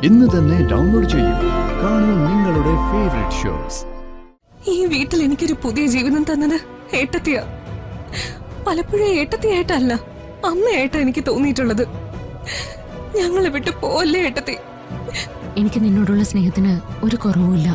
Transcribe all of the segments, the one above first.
ഇന്ന് തന്നെ ഡൗൺലോഡ് ചെയ്യൂ. കാണൂ നിങ്ങളുടെ ഫേവറേറ്റ് ഷോസ്. ഈ വീട്ടിൽ എനിക്കൊരു പുതിയ ജീവിതം തന്നത് ഏട്ടത്തിയാ. പലപ്പോഴും ഏട്ടത്തിയായിട്ടല്ല, അമ്മയായിട്ടാ എനിക്ക് തോന്നിയിട്ടുള്ളത്. ഞങ്ങളെ വിട്ട് പോവല്ലേ ഏട്ടത്തി. എനിക്ക് നിന്നോടുള്ള സ്നേഹത്തിന് ഒരു കുറവുമില്ല.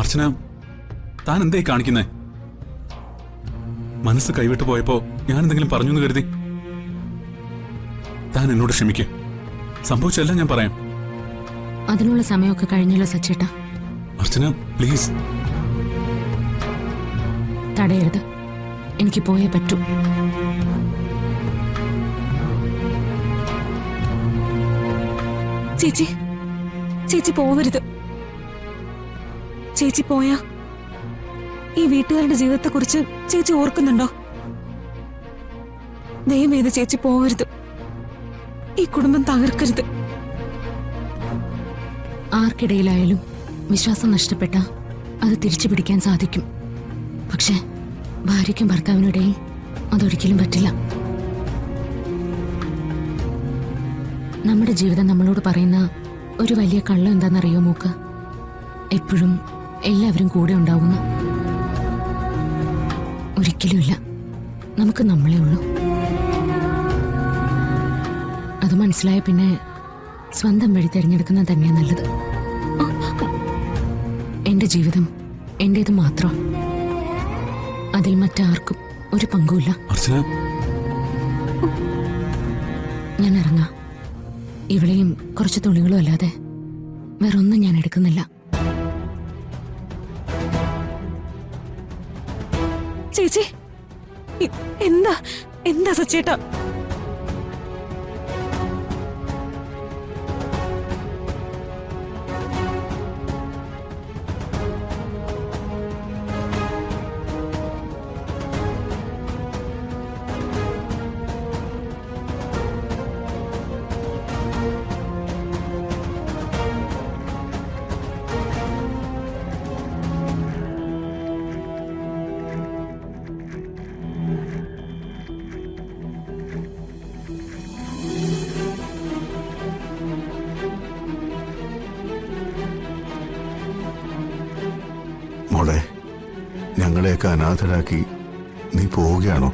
അർച്ചന, താൻ എന്തേ കാണിക്കുന്നേ? മനസ്സ് കൈവിട്ടു പോയപ്പോ ഞാൻ എന്തെങ്കിലും പറഞ്ഞു എന്ന് കരുതി? താൻ എന്നോട് ക്ഷമിക്കേ. സംഭവിച്ചെല്ലാം ഞാൻ പറയാം. അതിനുള്ള സമയമൊക്കെ കഴിഞ്ഞല്ലോ സച്ചേട്ടാ. അർച്ചന പ്ലീസ്. തടയരുത്, എനിക്ക് പോയേ പറ്റൂ. ചേച്ചി, ചേച്ചി പോവരുത്. ചേച്ചി പോയാ ഈ വീട്ടുകാരുടെ ജീവിതത്തെക്കുറിച്ച് ചേച്ചി ഓർക്കുന്നുണ്ടോ? ദയവേത് ചേച്ചി പോവരുത്. ഈ കുടുംബം തകർക്കരുത്. ആർക്കിടയിലായാലും വിശ്വാസം നഷ്ടപ്പെട്ട അത് തിരിച്ചു പിടിക്കാൻ സാധിക്കും. പക്ഷെ ഭാര്യയ്ക്കും ഭർത്താവിനും ഇടയിൽ അതൊരിക്കലും പറ്റില്ല. നമ്മുടെ ജീവിതം നമ്മളോട് പറയുന്ന ഒരു വലിയ കള്ളം എന്താണെന്നറിയോ മൂക്ക? എപ്പോഴും എല്ലാവരും കൂടെ ഉണ്ടാവുന്നു. ഒരിക്കലുമില്ല. നമുക്ക് നമ്മളേ ഉള്ളൂ. അത് മനസ്സിലായ പിന്നെ സ്വന്തം വഴി തിരഞ്ഞെടുക്കുന്നത് തന്നെയാണ് നല്ലത്. എന്റെ ജീവിതം എന്റേത് മാത്രം. അതിൽ മറ്റാർക്കും ഒരു പങ്കുമില്ല. ഞാൻ ഇറങ്ങാം. ഇവളെയും കുറച്ച് തുണികളും അല്ലാതെ വേറൊന്നും ഞാൻ എടുക്കുന്നില്ല. ചേച്ചി, എന്താ എന്താ സച്ചേട്ടാ? മോളെ, ഞങ്ങളെയൊക്കെ അനാഥരാക്കി നീ പോവുകയാണോ?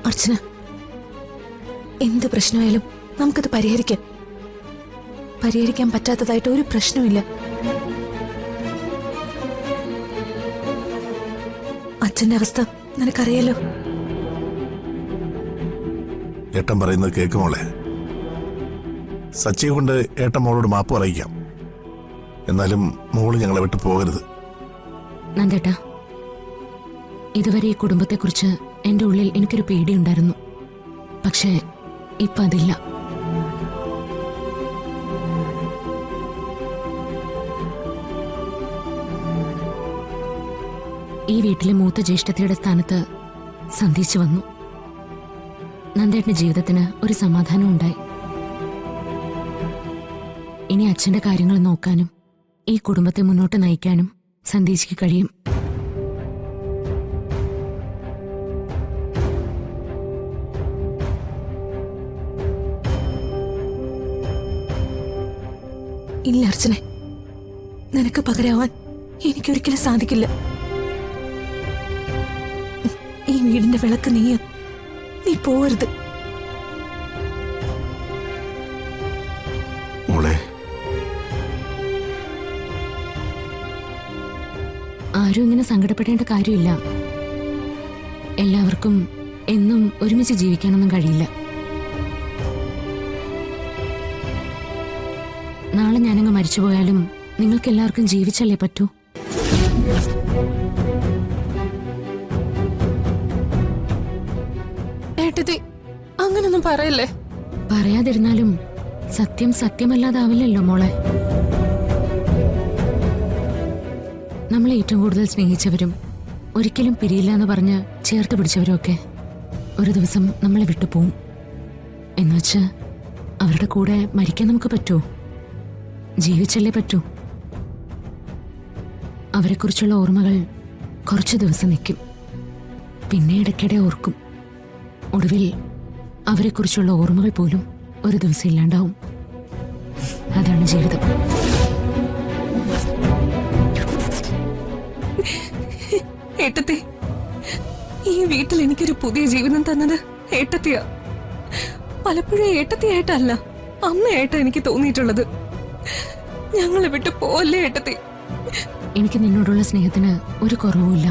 അർച്ചന, എന്ത് പ്രശ്നമായാലും നമുക്കത് പരിഹരിക്കാം. പരിഹരിക്കാൻ പറ്റാത്തതായിട്ട് ഒരു പ്രശ്നവുമില്ല. അച്ഛന്റെ അവസ്ഥ നിനക്കറിയാലോ. ഏട്ടൻ പറയുന്നത് കേക്ക് മോളെ. സച്ചിയെ കൊണ്ട് ഏട്ടൻ മോളോട് മാപ്പ് പറയിക്കാം. എന്നാലും മോള് ഞങ്ങളെ വിട്ടു പോകരുത്. നന്ദേട്ടാ, ഇതുവരെ ഈ കുടുംബത്തെക്കുറിച്ച് എന്റെ ഉള്ളിൽ എനിക്കൊരു പേടിയുണ്ടായിരുന്നു. പക്ഷേ ഇപ്പൊ അതില്ല. ഈ വീട്ടിലെ മൂത്ത ജ്യേഷ്ഠത്തിയുടെ സ്ഥാനത്ത് സന്ധിച്ചു വന്നു. നന്ദേട്ടന്റെ ജീവിതത്തിന് ഒരു സമാധാനം ഉണ്ടായി. ഇനി അച്ഛന്റെ കാര്യങ്ങൾ നോക്കാനും ഈ കുടുംബത്തെ മുന്നോട്ട് നയിക്കാനും സന്ദേശിക്ക് കഴിയും. ഇല്ല അർച്ചനെ, നിനക്ക് പകരാവാൻ എനിക്കൊരിക്കലും സാധിക്കില്ല. ഈ വീടിന്റെ വിളക്ക് നീ പോവരുത്. മോളെ, ആരും ഇങ്ങനെ സങ്കടപ്പെടേണ്ട കാര്യമില്ല. എല്ലാവർക്കും എന്നും ഒരുമിച്ച് ജീവിക്കാനൊന്നും കഴിയില്ല. നാളെ ഞാനങ്ങ് മരിച്ചുപോയാലും നിങ്ങൾക്ക് എല്ലാവർക്കും ജീവിച്ചല്ലേ പറ്റൂ. ഏട്ടത്തി, അങ്ങനൊന്നും പറയല്ലേ. പറയാതിരുന്നാലും സത്യം സത്യമല്ലാതാവില്ലല്ലോ മോളെ. നമ്മളെ ഏറ്റവും കൂടുതൽ സ്നേഹിച്ചവരും ഒരിക്കലും പിരിയില്ല എന്ന് പറഞ്ഞ് ചേർത്ത് പിടിച്ചവരും ഒക്കെ ഒരു ദിവസം നമ്മളെ വിട്ടുപോകും. എന്നുവെച്ച് അവരുടെ കൂടെ മരിക്കാൻ നമുക്ക് പറ്റുമോ? ജീവിച്ചല്ലേ പറ്റൂ. അവരെക്കുറിച്ചുള്ള ഓർമ്മകൾ കുറച്ചു ദിവസം നിൽക്കും, പിന്നെ ഇടയ്ക്കിടെ ഓർക്കും. ഒടുവിൽ അവരെക്കുറിച്ചുള്ള ഓർമ്മകൾ പോലും ഒരു ദിവസം ഇല്ലാണ്ടാവും. അതാണ് ജീവിതം. ഏട്ടത്തി, ഈ വീട്ടിൽ എനിക്കൊരു പുതിയ ജീവിതം തന്നത് ഏട്ടത്തിയാ. പലപ്പോഴും ഏട്ടത്തിയായിട്ടല്ല, അമ്മയായിട്ടാ എനിക്ക് തോന്നിയിട്ടുള്ളത്. ഞങ്ങളെ വിട്ട് പോവല്ലേ ഏട്ടത്തി. എനിക്ക് നിന്നോടുള്ള സ്നേഹത്തിന് ഒരു കുറവുമില്ല.